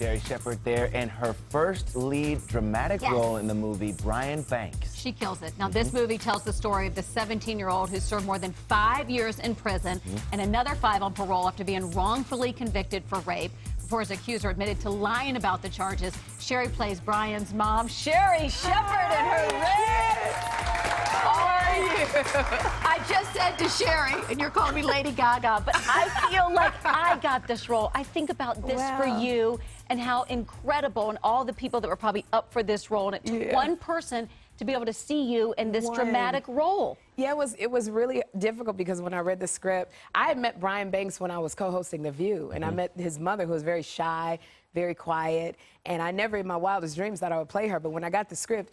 Sherri Shepherd there, and her first lead dramatic role in the movie, Brian Banks. She kills it. Now, this movie tells the story of the 17-year-old who served more than 5 years in prison and another 5 on parole after being wrongfully convicted for rape. Before his accuser admitted to lying about the charges, Sherri plays Brian's mom, Sherri Shepherd, in her Raves. How are you? I just said to Sherri, and you're calling me Lady Gaga, but I feel like I got this role. I think about this for you and how incredible, and all the people that were probably up for this role, and it took one person to be able to see you in this dramatic role. Yeah, it was really difficult because when I read the script, I had met Brian Banks when I was co-hosting The View, and I met his mother, who was very shy, very quiet, and I never in my wildest dreams thought I would play her. But when I got the script,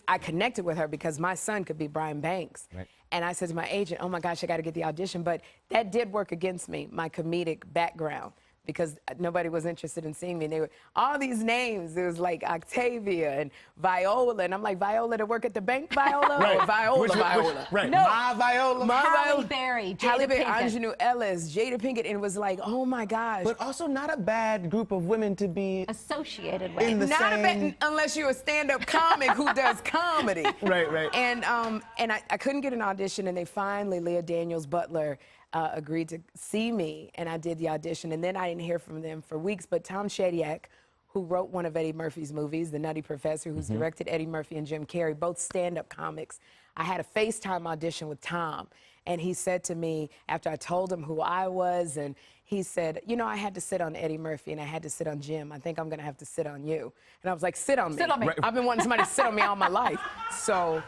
I connected with her because my son could be Brian Banks. And I said to my agent, oh my gosh, I got to get the audition. But that did work against me, my comedic background, because nobody was interested in seeing me. And they were all these names. It was like Octavia and Viola, and I'm like, Viola to work at the bank, Viola, or Viola, Viola? No. My Viola. Halle Berry, Halle Berry, Pinkett. Ingenue Ellis, Jada Pinkett, and it was like, oh my gosh. But also not a bad group of women to be associated with. in the Not same... a bad, unless you're a stand-up comic who does comedy. Right. And I couldn't get an audition, and they finally, Leah Daniels Butler, agreed to see me, and I did the audition, and then I didn't hear from them for weeks. But Tom Shadyac, who wrote one of Eddie Murphy's movies, The Nutty Professor, who's directed Eddie Murphy and Jim Carrey, both stand-up comics, I had a FaceTime audition with Tom, and he said to me, after I told him who I was, and he said, you know, I had to sit on Eddie Murphy, and I had to sit on Jim. I think I'm going to have to sit on you. And I was like, sit on me. Sit on me. I've been wanting somebody to sit on me all my life. So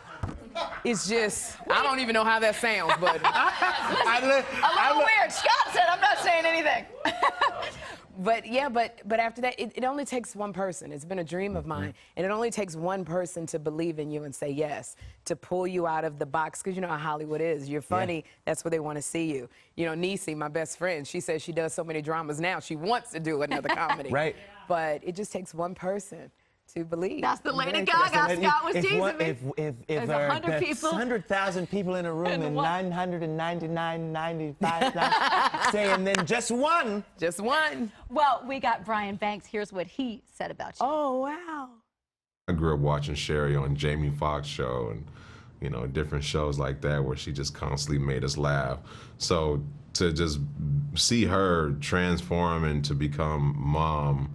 it's just, I don't even know how that sounds, but A little weird. Scott said I'm not saying anything. But yeah, but after that, it only takes one person. It's been a dream of mine, and it only takes one person to believe in you and say yes, to pull you out of the box, because you know how Hollywood is. You're funny, that's where they want to see you. You know, Niecy, my best friend, she says she does so many dramas now, she wants to do another comedy. But it just takes one person to believe. That's the Lady Gaga. Scott was teasing me. If There's 100 people. 100,000 people in a room and 999 saying then just one. Just one. Well, we got Brian Banks. Here's what he said about you. Oh, wow. I grew up watching Sherri on Jamie Foxx show and, you know, different shows like that where she just constantly made us laugh. So to just see her transform and to become mom,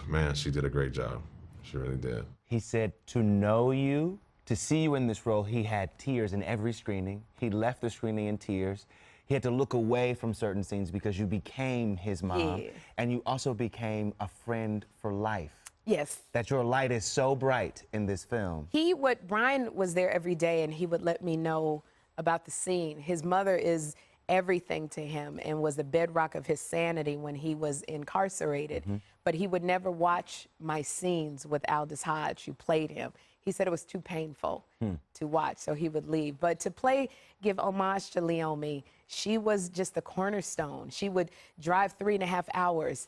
man, she did a great job. She really did. He said to know you, to see you in this role, he had tears in every screening. He left the screening in tears. He had to look away from certain scenes because you became his mom, and you also became a friend for life. Yes. That your light is so bright in this film. Brian was there every day, and he would let me know about the scene. His mother is everything to him and was the bedrock of his sanity when he was incarcerated. But he would never watch my scenes with Aldous Hodge, who played him. He said it was too painful to watch, so he would leave. But to give homage to Leomia, she was just the cornerstone. She would drive 3.5 hours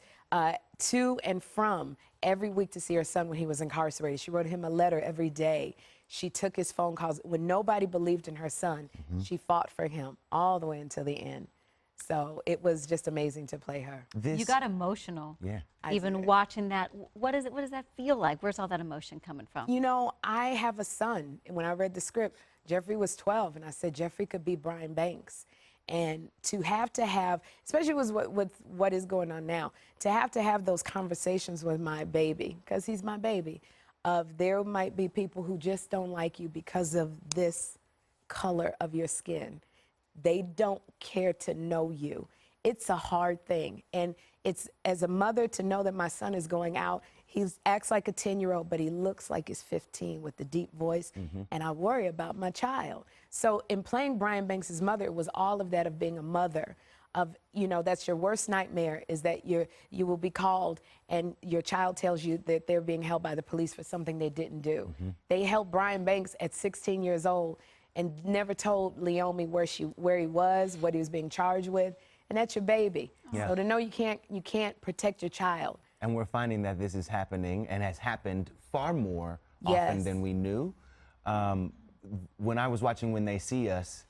to and from every week to see her son when he was incarcerated. She wrote him a letter every day. She took his phone calls. When nobody believed in her son, she fought for him all the way until the end. So it was just amazing to play her. You got emotional. Yeah. Even watching that. What does that feel like? Where's all that emotion coming from? You know, I have a son. And when I read the script, Jeffrey was 12, and I said Jeffrey could be Brian Banks. And to have, especially with what is going on now, to have those conversations with my baby, because he's my baby, there might be people who just don't like you because of this color of your skin. They don't care to know you. It's a hard thing. And it's, as a mother, to know that my son is going out, he acts like a 10-year-old, but he looks like he's 15 with the deep voice, and I worry about my child. So in playing Brian Banks' mother, it was all of that of being a mother, of, you know, that's your worst nightmare, is that you will be called and your child tells you that they're being held by the police for something they didn't do. They held Brian Banks at 16 years old and never told Leomia where he was, what he was being charged with, and that's your baby. So to know you can't protect your child. And we're finding that this is happening and has happened far more often than we knew. When I was watching When They See Us,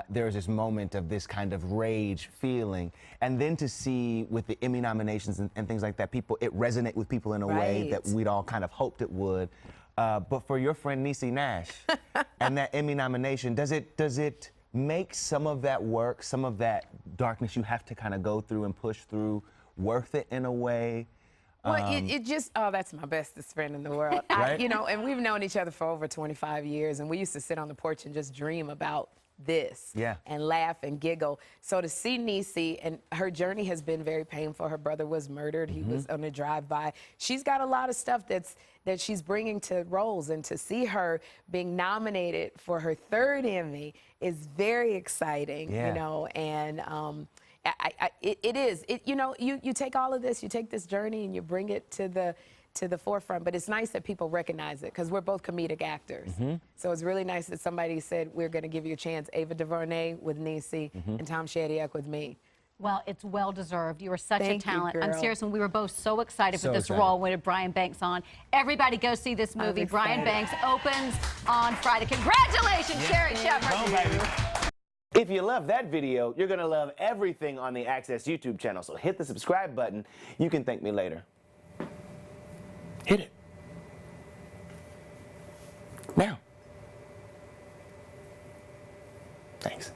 there's this moment of this kind of rage feeling. And then to see with the Emmy nominations and things like that, it resonate with people in a way that we'd all kind of hoped it would. But for your friend Niecy Nash and that Emmy nomination, does it make some of that work, some of that darkness you have to kind of go through and push through, worth it in a way? Well, it just, that's my bestest friend in the world. Right? You know, and we've known each other for over 25 years, and we used to sit on the porch and just dream about this and laugh and giggle. So to see Niecy, and her journey has been very painful. Her brother was murdered. He was on a drive-by. She's got a lot of stuff that she's bringing to roles, and to see her being nominated for her 3rd Emmy is very exciting, you know, and you know, you take all of this, you take this journey and you bring it to the forefront, but it's nice that people recognize it because we're both comedic actors. So it's really nice that somebody said, we're going to give you a chance. Ava DuVernay with Niecy and Tom Shadyac with me. Well, it's well-deserved. You are such a talent. I'm girl. serious, and we were both so excited for this role with Brian Banks on. Everybody go see this movie. Brian Banks opens on Friday. Congratulations, Sherri Shepherd. If you love that video, you're going to love everything on the Access YouTube channel. So hit the subscribe button. You can thank me later. Hit it. Now. Thanks.